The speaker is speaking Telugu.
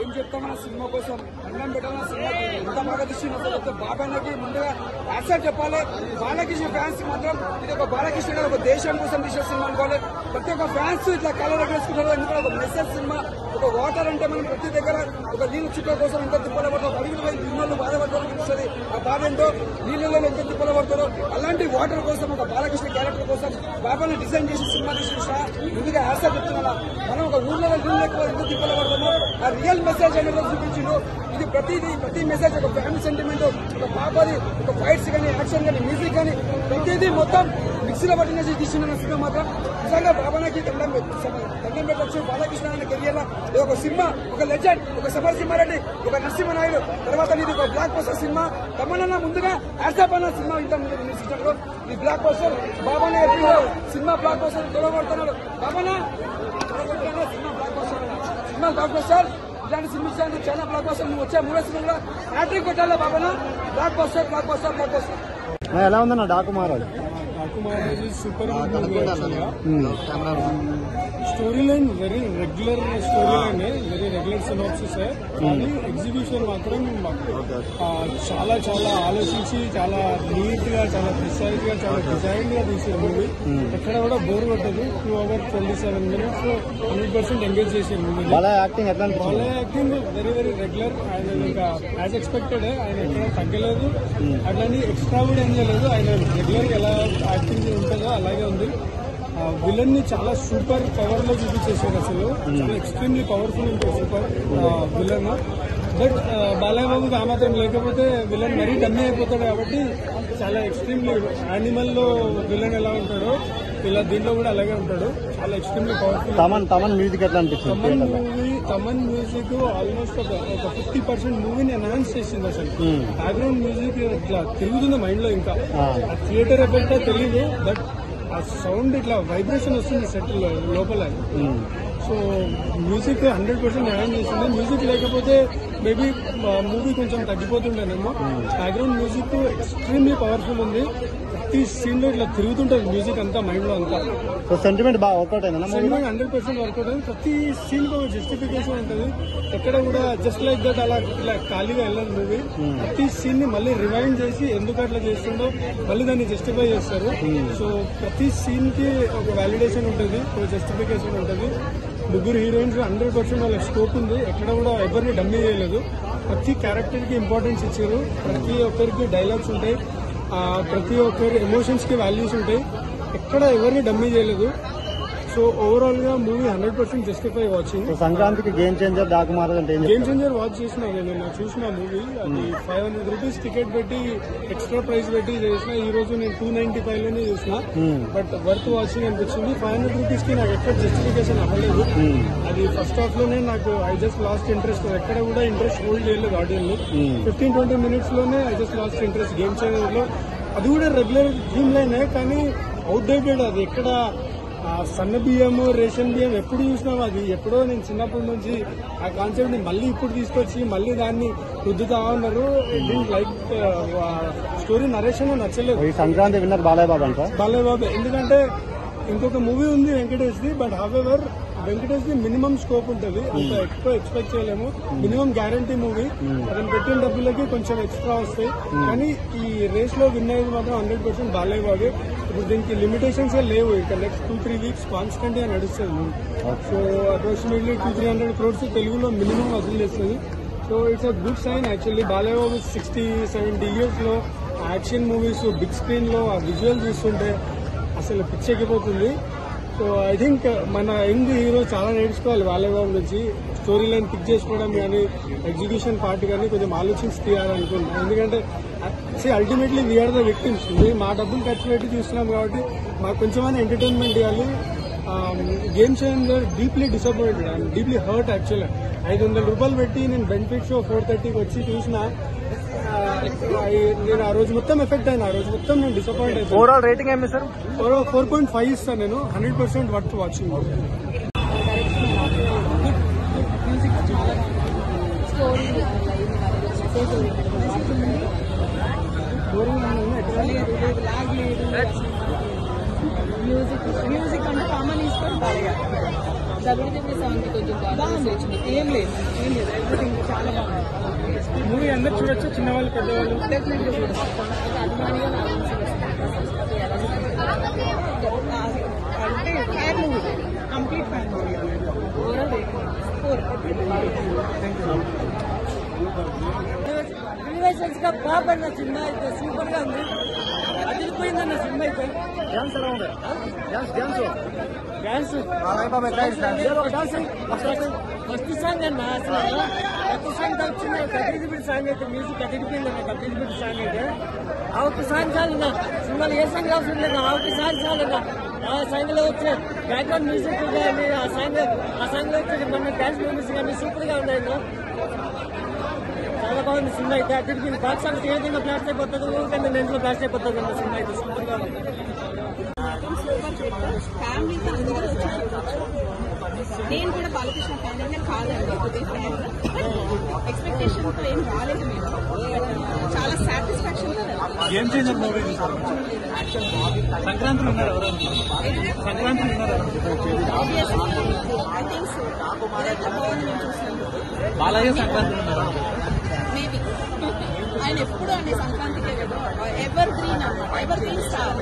ఏం చెప్తామా సినిమా కోసం అన్నం పెట్టాలన్న సినిమాకి ఎంత బాగా తీసిన బాబాకి ముందుగా యాక్సెప్ట్ చెప్పాలి. బాలకృష్ణ ఫ్యాన్స్ మాత్రం ఇది ఒక బాలకృష్ణ గారు ఒక దేశం కోసం తీసే సినిమా అనుకోవాలి. ప్రతి ఒక్క ఫ్యాన్స్ ఇట్లా కలర్ వేసుకుంటారు. ఎందుకంటే ఒక మెసేజ్ సినిమా. ఒక వాటర్ అంటే మనం ప్రతి దగ్గర ఒక నీళ్ళు చుట్టూ కోసం ఎంత తిప్పలు పడతారు, అడుగులు నీళ్ళు బాధపడతారు తెలుస్తుంది. ఆ బాధ ఏంటో నీళ్ళలో ఎంత తిప్పలు పడతారో అలాంటి వాటర్ కోసం ఒక బాలకృష్ణ క్యారెక్టర్ కోసం బాబాని డిజైన్ చేసి సినిమా తీసిన ముందుగా యాక్సెప్ట్ చెప్తున్నా. మనం ఒక ఊర్లో నీళ్ళు ఎక్కువ ఎంత తిప్పలు పడతామో ఆ రియల్ మెసేజ్ అనేది చూపించిండు. ఇది ప్రతి మెసేజ్ ఒక ఫ్యామిలీ సెంటిమెంట్, ఒక బాబాది ఒక ఫైట్స్ కానీ యాక్షన్ కానీ మ్యూజిక్ కానీ ప్రతిదీ మొత్తం మిక్సీలో పట్టిన తీసిన సినిమా మాత్రం నిజంగా బాబాకి దండం పెట్టచ్చు. బాలకృష్ణ అనే కెరియర్ లో ఒక సినిమా, ఒక లెజెండ్, ఒక సమరసింహారెడ్డి, ఒక నరసింహనాయుడు తర్వాత ఇది ఒక బ్లాక్ బస్టర్ సినిమా. తమన్నా ముందుగా యాడ్సాప్ అన్న సినిమా ఇంత ముందు ఈ బ్లాక్ బస్టర్ బాబానే సినిమా బ్లాక్ బస్టర్ తొలగొడుతున్నాడు. బాబానా సినిమా బ్లాక్ బస్టర్ ఇలాంటి సినిమా చాలా బ్లాక్ బస్టర్ వచ్చే మూడో సినిమాలో హ్యాట్రిక్ కొట్టాలి. బాబానా బ్లాక్ బస్టర్ ఎలా ఉందన్న Daaku Maharaj? Super story line very regular story line, very regular synopsis. కానీ ఎగ్జిక్యూషన్ మాత్రం చాలా చాలా ఆలోచించి చాలా నీట్ గా, చాలా ప్రిసైజ్ గా, చాలా డిజైన్ గా తీసిన మూవీ. ఎక్కడ కూడా బోర్ కొట్టదు. 2 hours 27 minutes 100% ఎంగేజ్ చేసే movie. Bala acting very very regular. ఆయన ఇంకా యాజ్ ఎక్స్పెక్టెడ్ ఆయన ఎక్కడ తగ్గలేదు, అట్లాంటి ఎక్స్ట్రా కూడా ఏం చేయలేదు. ఆయన రెగ్యులర్ గా ఎలా యాక్టింగ్ ఉంటుందో అలాగే ఉంది. విలన్ ని చాలా సూపర్ పవర్ లో చూపించేసారు. అసలు చాలా ఎక్స్ట్రీమ్లీ పవర్ఫుల్ ఉంటుంది సూపర్ విలన్. బట్ బాలయ్య బాబుకి ఆ మాత్రం లేకపోతే విలన్ మరీ డమ్మీ అయిపోతాడు. కాబట్టి చాలా ఎక్స్ట్రీమ్లీ యానిమల్ లో విలన్ ఎలా ఉంటాడో ఇలా దీంట్లో కూడా అలాగే ఉంటాడు. చాలా ఎక్స్ట్రీమ్లీ పవర్ఫుల్. తమన్ మ్యూజిక్ ఎట్లా అనిపిస్తుంది? తమన్ మ్యూజిక్ ఆల్మోస్ట్ ఒక 50% మూవీని ఎన్హాన్స్ చేసింది. అసలు బ్యాక్గ్రౌండ్ మ్యూజిక్ ఇట్లా తిరుగుతుంది మైండ్ లో. ఇంకా థియేటర్ ఎఫెక్ట్ తెలియదు, బట్ ఆ సౌండ్ ఇట్లా వైబ్రేషన్ వస్తుంది సెట్ లోపల. సో మ్యూజిక్ 100% ఎన్హాన్స్ చేసింది. మ్యూజిక్ లేకపోతే మేబీ మూవీ కొంచెం తగ్గిపోతుండేనేమో. బ్యాక్గ్రౌండ్ మ్యూజిక్ ఎక్స్ట్రీమ్లీ పవర్ఫుల్ ఉంది. ప్రతి సీన్ లో ఇట్లా తిరుగుతుంటది మ్యూజిక్ అంతా మైండ్ లో అంతా. సెంటిమెంట్ బాగా వర్కౌట్ అయింది. 100% వర్కౌట్ అయింది. ప్రతి సీన్ కి ఒక జస్టిఫికేషన్ ఉంటుంది. ఎక్కడ కూడా జస్ట్ లైక్ దట్ అలా ఇట్లా ఖాళీగా వెళ్ళదు మూవీ. ప్రతి సీన్ ని మళ్ళీ రివైండ్ చేసి ఎందుకు అట్లా చేస్తుండో మళ్ళీ దాన్ని జస్టిఫై చేస్తారు. సో ప్రతి సీన్ కి ఒక వ్యాలిడేషన్ ఉంటుంది, ఒక జస్టిఫికేషన్ ఉంటుంది. ముగ్గురు హీరోయిన్స్ 100% వాళ్ళ స్కోప్ ఉంది. ఎక్కడ కూడా ఎవరిని డమ్మీ చేయలేదు. ప్రతి క్యారెక్టర్ కి ఇంపార్టెన్స్ ఇచ్చారు. ప్రతి ఒక్కరికి డైలాగ్స్ ఉంటాయి, ప్రతి ఒక్కరి ఎమోషన్స్ కి వాల్యూస్ ఉంటాయి. ఎక్కడ ఎవరిని డమ్మీ చేయలేదు. సో ఓవరాల్ గా మూవీ 100% జస్టిఫై వాచింగ్. సంక్రాంతికి గేమ్ చేంజర్ డాకు మహారాజ్ అంటే గేమ్ చేంజర్ వాచ్ చేసిన నేను చూసిన మూవీ. అది 500 రూపీస్ టికెట్ పెట్టి ఎక్స్ట్రా ప్రైస్ పెట్టి చేసిన. ఈ రోజు నేను 295 లోనే చూసిన. బట్ వర్త్ వాచింగ్ అనిపించింది. 500 రూపీస్ కి నాకు ఎక్కడ జస్టిఫికేషన్ అవ్వలేదు. అది ఫస్ట్ హాఫ్ లోనే నాకు ఐ జస్ట్ లాస్ట్ ఇంట్రెస్ట్. ఎక్కడ కూడా ఇంట్రెస్ట్ హోల్డ్ చేయలేదు ఆడియన్స్ లో. 15-20 minutes లోనే I just lost interest game changer లో. అది కూడా రెగ్యులర్ థీమ్ లైన్, కానీ అవుట్డేటెడ్. అది ఎక్కడ సన్న బియ్యం, రేషన్ బియ్యం ఎప్పుడు చూసినాం. అది ఎప్పుడో నేను చిన్నప్పటి నుంచి ఆ కాన్సెప్ట్ ని మళ్ళీ ఇప్పుడు తీసుకొచ్చి మళ్ళీ దాన్ని రుద్దుతా ఉన్నారు. లైక్ స్టోరీ నరేషన్ నచ్చలేదు. సంక్రాంతి విన్నర్ బాలయ్య బాబు అంట. బాలయ్య బాబు ఎందుకంటే ఇంకొక మూవీ ఉంది Venkatesh the. But however Venkatesh the minimum scope ఉంటుంది. అంత ఎక్కువ ఎక్స్పెక్ట్ చేయలేము. Minimum guarantee movie. అతను పెట్టిన డబ్బులకి కొంచెం ఎక్స్ట్రా వస్తాయి. కానీ ఈ రేస్ లో విన్ అయ్యేది మాత్రం 100% బాలయ్య బాబు. ఇప్పుడు దీనికి లిమిటేషన్స్ లేవు. ఇక నెక్స్ట్ 2-3 weeks కాన్స్టెంట్ గా నడుస్తుంది. సో అప్రాక్సిమేట్లీ 200-300 crores తెలుగులో మినిమం వసూలు చేస్తుంది. So it's a good sign actually. Balayya Babu 60-70 years లో యాక్షన్ మూవీస్ బిగ్ స్క్రీన్ లో ఆ విజువల్ చూస్తుంటే అసలు పిచ్చెక్కిపోతుంది. సో ఐ థింక్ మన యంగ్ హీరో చాలా నేర్చుకోవాలి బాలయ్య బాబు నుంచి. స్టోరీ లైన్ పిక్ చేసుకోవడం కానీ, ఎగ్జిక్యూషన్ పార్ట్ కానీ కొంచెం ఆలోచించి తీయాలనుకుంటున్నాను. ఎందుకంటే అల్టిమేట్లీ వీఆర్ ద విక్టిమ్స్. మా డబ్బులు ఖర్చు పెట్టి చూస్తున్నాం కాబట్టి మాకు కొంచెమైనా ఎంటర్టైన్మెంట్ ఇవ్వాలి. Game changer deeply disappointed and deeply hurt. యాక్చువల్గా 500 రూపాయలు పెట్టి నేను బెనిఫిట్ షో 4:30కి వచ్చి చూసిన. నేను ఆ రోజు మొత్తం ఎఫెక్ట్ అయినా. ఆ రోజు మొత్తం నేను డిసప్పాయింట్ అయిపోయాను. ఓవరాల్ రేటింగ్ ఏమి సార్? 4.5 ఇస్తాను నేను. 100% వర్త్ వాచింగ్. స్టోరీ మ్యూజిక్ అంటే కామన్ ఈశ్వర్ బాలయ్య డబ్ల్యూడబ్ల్యూ సాంగ్ కొంచెం బాగుంది. ఏం లేదు ఎవ్రీథింగ్ చాలా బాగుంది. మూవీ అందరు చూడొచ్చు, చిన్నవాళ్ళు పెద్దవాళ్ళు. డెఫినెట్గా చూడొచ్చు. అభిమానిగా అంటే fan movie, complete fan movie. Overall rating 4. Relations గా బాబన్న సినిమా అయితే సూపర్ గా ఉంది. అదిరిపోయిందన్న సినిమా అయితే. డాన్స్ ఫస్ట్ సాంగ్ అన్న అసలు ఫస్ట్ సాంగ్ వచ్చిన కదిరిబిడి సాంగ్ అయితే మ్యూజిక్ అదిరిపోయిందన్న. కదిరిబిడి సాంగ్ అయితే ఆ ఒక్క సాంగ్ చాలన్నా సినిమాలో ఏ సాంగ్ అవసరం లేదు. ఆ ఒక్క సాంగ్ చాలన్నా. ఆ సాంగ్ లో వచ్చే బ్యాక్గ్రౌండ్ మ్యూజిక్ కానీ ఆ సాంగ్ లో వచ్చే మన డాన్స్ మూవీస్ కానీ సూపర్ గా ఉన్నాయి. చాలా బాగుంది సినిమా అయితే. అదిరిపోయింది. బాక్స్ ఆఫీస్ ఏ విధంగా బ్లాస్ట్ అయిపోతుంది, ఊరికంటే నెంట్లో బ్లాస్ట్ అయిపోతుంది అన్న సినిమా అయితే సూపర్ గా ఉంది. ఫ్యామిలీతో అందరూ వచ్చి చూడవచ్చు. నేను కూడా బాలకృష్ణ ఫ్యాన్ అంటే కాదండి, కొద్దిగా ఫ్యాన్. ఎక్స్పెక్టేషన్ తో ఏం రాలేదు మేము. చాలా satisfaction. Game changer movie Sankranti ఉన్నారు. I think so. ఇదంతా బాగుంది నేను చూసాను. బాలయ్య సంక్రాంతి ఉన్నారు. మేబీ ఆయన ఎప్పుడు అండి సంక్రాంతికే కదా. ఎవర్ గ్రీన్ అన్నమాట, ఎవర్ గ్రీన్ స్టార్.